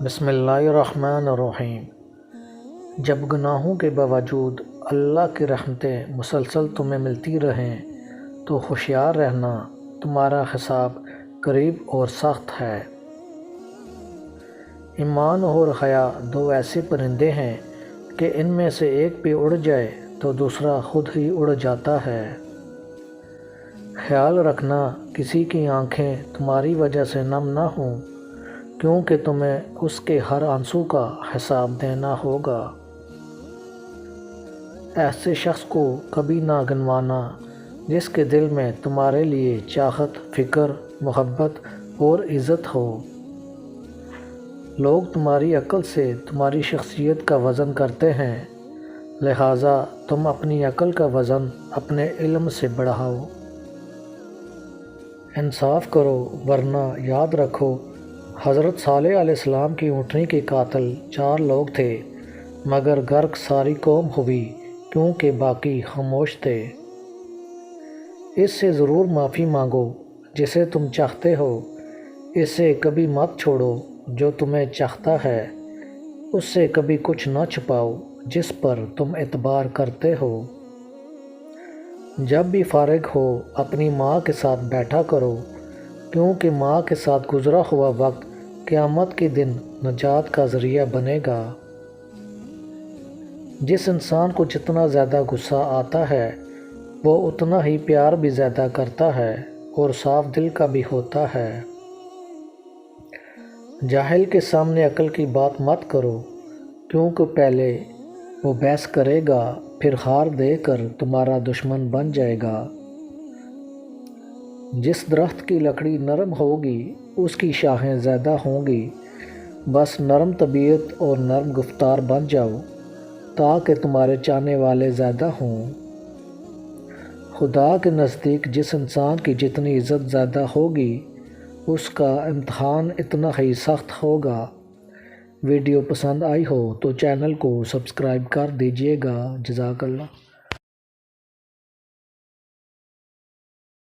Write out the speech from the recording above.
بسم اللہ الرحمن الرحیم۔ جب گناہوں کے باوجود اللہ کی رحمتیں مسلسل تمہیں ملتی رہیں تو ہوشیار رہنا، تمہارا حساب قریب اور سخت ہے۔ ایمان اور حیا دو ایسے پرندے ہیں کہ ان میں سے ایک بھی اڑ جائے تو دوسرا خود ہی اڑ جاتا ہے۔ خیال رکھنا کسی کی آنکھیں تمہاری وجہ سے نم نہ ہوں، کیونکہ تمہیں اس کے ہر آنسو کا حساب دینا ہوگا۔ ایسے شخص کو کبھی نہ گنوانا جس کے دل میں تمہارے لیے چاہت، فکر، محبت اور عزت ہو۔ لوگ تمہاری عقل سے تمہاری شخصیت کا وزن کرتے ہیں، لہٰذا تم اپنی عقل کا وزن اپنے علم سے بڑھاؤ۔ انصاف کرو، ورنہ یاد رکھو حضرت صالح علیہ السلام کی اونٹنی کے قاتل 4 لوگ تھے، مگر غرق ساری قوم ہوئی کیونکہ باقی خاموش تھے۔ اس سے ضرور معافی مانگو جسے تم چاہتے ہو، اسے کبھی مت چھوڑو جو تمہیں چاہتا ہے، اس سے کبھی کچھ نہ چھپاؤ جس پر تم اعتبار کرتے ہو۔ جب بھی فارغ ہو اپنی ماں کے ساتھ بیٹھا کرو، کیونکہ ماں کے ساتھ گزرا ہوا وقت قیامت کے دن نجات کا ذریعہ بنے گا۔ جس انسان کو جتنا زیادہ غصہ آتا ہے وہ اتنا ہی پیار بھی زیادہ کرتا ہے اور صاف دل کا بھی ہوتا ہے۔ جاہل کے سامنے عقل کی بات مت کرو، کیونکہ پہلے وہ بحث کرے گا، پھر ہار دے کر تمہارا دشمن بن جائے گا۔ جس درخت کی لکڑی نرم ہوگی اس کی شاخیں زیادہ ہوں گی، بس نرم طبیعت اور نرم گفتار بن جاؤ تاکہ تمہارے چاہنے والے زیادہ ہوں۔ خدا کے نزدیک جس انسان کی جتنی عزت زیادہ ہوگی اس کا امتحان اتنا ہی سخت ہوگا۔ ویڈیو پسند آئی ہو تو چینل کو سبسکرائب کر دیجیے گا۔ جزاک اللہ۔